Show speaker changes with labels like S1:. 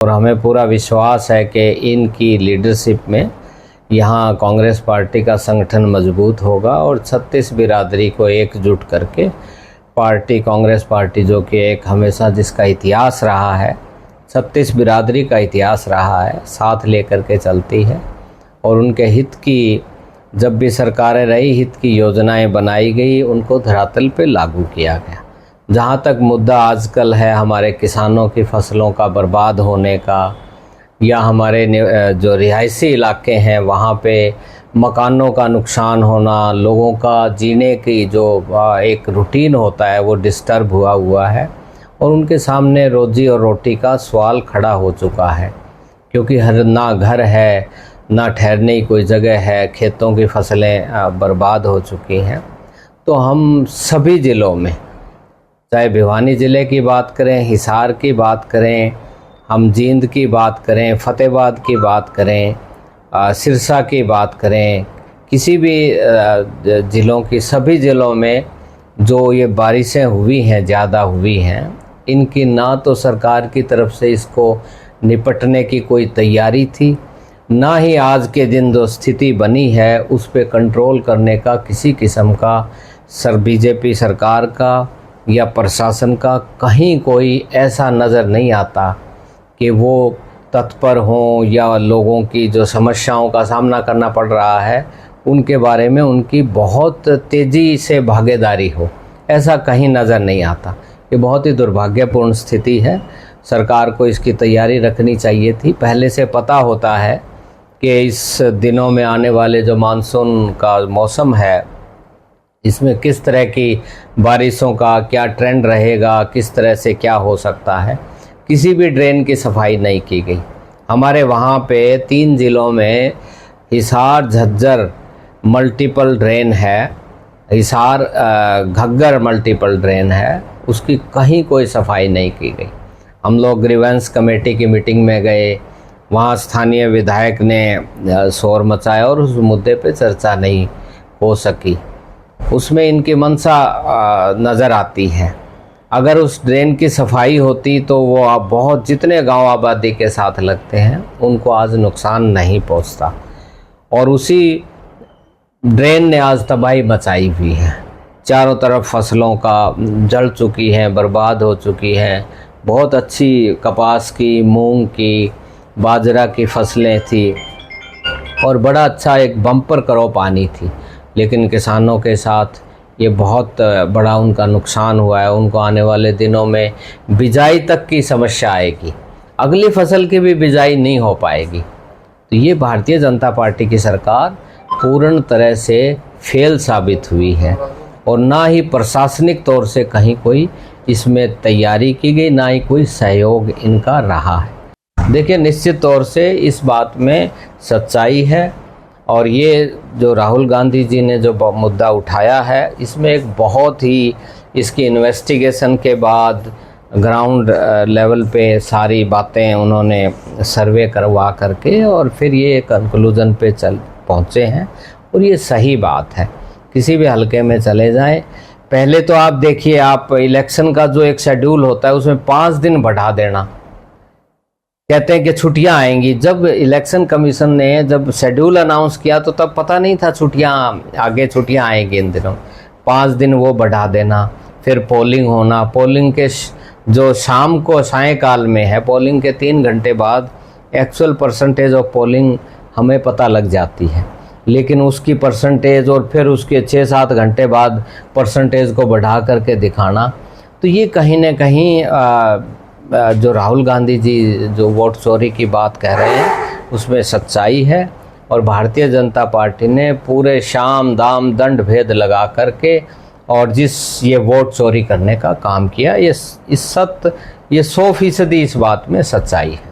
S1: और हमें पूरा विश्वास है कि इनकी लीडरशिप में यहाँ कांग्रेस पार्टी का संगठन मजबूत होगा और 36 बिरादरी को एकजुट करके पार्टी, कांग्रेस पार्टी जो कि एक हमेशा जिसका इतिहास रहा है, 36 बिरादरी का इतिहास रहा है, साथ लेकर के चलती है। और उनके हित की जब भी सरकारें रही, हित की योजनाएं बनाई गई, उनको धरातल पे लागू किया गया। जहाँ तक मुद्दा आजकल है हमारे किसानों की फसलों का बर्बाद होने का, या हमारे जो रिहायशी इलाके हैं वहाँ पे मकानों का नुकसान होना, लोगों का जीने की जो एक रूटीन होता है वो डिस्टर्ब हुआ है और उनके सामने रोजी और रोटी का सवाल खड़ा हो चुका है, क्योंकि ना घर है, ना ठहरने की कोई जगह है, खेतों की फसलें बर्बाद हो चुकी हैं। तो हम सभी ज़िलों में, चाहे भिवानी ज़िले की बात करें, हिसार की बात करें, हम जींद की बात करें, फतेहाबाद की बात करें, सिरसा की बात करें, किसी भी ज़िलों की, सभी ज़िलों में जो ये बारिशें हुई हैं, ज़्यादा हुई हैं, इनकी ना तो सरकार की तरफ से इसको निपटने की कोई तैयारी थी, ना ही आज के दिन जो स्थिति बनी है उस पे कंट्रोल करने का किसी किस्म का बीजेपी सरकार का या प्रशासन का कहीं कोई ऐसा नज़र नहीं आता कि वो तत्पर हों या लोगों की जो समस्याओं का सामना करना पड़ रहा है उनके बारे में उनकी बहुत तेज़ी से भागीदारी हो, ऐसा कहीं नज़र नहीं आता। ये बहुत ही दुर्भाग्यपूर्ण स्थिति है। सरकार को इसकी तैयारी रखनी चाहिए थी। पहले से पता होता है कि इस दिनों में आने वाले जो मानसून का मौसम है, इसमें किस तरह की बारिशों का क्या ट्रेंड रहेगा, किस तरह से क्या हो सकता है। किसी भी ड्रेन की सफाई नहीं की गई। हमारे वहाँ पे 3 ज़िलों में हिसार, झज्जर मल्टीपल ड्रेन है, हिसार घग्गर मल्टीपल ड्रेन है, उसकी कहीं कोई सफाई नहीं की गई। हम लोग ग्रीवेंस कमेटी की मीटिंग में गए, वहाँ स्थानीय विधायक ने शोर मचाया और उस मुद्दे पे चर्चा नहीं हो सकी। उसमें इनकी मंशा नज़र आती है। अगर उस ड्रेन की सफाई होती तो वो आप बहुत जितने गांव आबादी के साथ लगते हैं उनको आज नुकसान नहीं पहुंचता, और उसी ड्रेन ने आज तबाही मचाई हुई है। चारों तरफ फसलों का जल चुकी हैं, बर्बाद हो चुकी हैं। बहुत अच्छी कपास की, मूंग की, बाजरा की फसलें थी और बड़ा अच्छा एक बम्पर क्रॉप आनी थी, लेकिन किसानों के साथ ये बहुत बड़ा उनका नुकसान हुआ है। उनको आने वाले दिनों में बिजाई तक की समस्या आएगी, अगली फसल की भी बिजाई नहीं हो पाएगी। तो ये भारतीय जनता पार्टी की सरकार पूर्ण तरह से फेल साबित हुई है और ना ही प्रशासनिक तौर से कहीं कोई इसमें तैयारी की गई, ना ही कोई सहयोग इनका रहा है। देखिए, निश्चित तौर से इस बात में सच्चाई है और ये जो राहुल गांधी जी ने जो मुद्दा उठाया है, इसमें एक बहुत ही इसकी इन्वेस्टिगेशन के बाद ग्राउंड लेवल पे सारी बातें उन्होंने सर्वे करवा करके और फिर ये कंक्लूजन पे पहुँचे हैं और ये सही बात है। किसी भी हलके में चले जाएं, पहले तो आप देखिए, आप इलेक्शन का जो एक शेड्यूल होता है उसमें 5 दिन बढ़ा देना, कहते हैं कि छुट्टियां आएंगी। जब इलेक्शन कमीशन ने जब शेड्यूल अनाउंस किया तो तब पता नहीं था आगे छुट्टियां आएंगी इन दिनों। 5 दिन वो बढ़ा देना, फिर पोलिंग होना, पोलिंग के जो शाम को सायंकाल में है, पोलिंग के 3 घंटे बाद एक्चुअल परसेंटेज ऑफ पोलिंग हमें पता लग जाती है, लेकिन उसकी परसेंटेज और फिर उसके 6-7 घंटे बाद परसेंटेज को बढ़ा करके दिखाना, तो ये कहीं ना कहीं जो राहुल गांधी जी जो वोट चोरी की बात कह रहे हैं उसमें सच्चाई है। और भारतीय जनता पार्टी ने पूरे शाम दाम दंड भेद लगा करके और ये वोट चोरी करने का काम किया, ये 100% इस बात में सच्चाई है।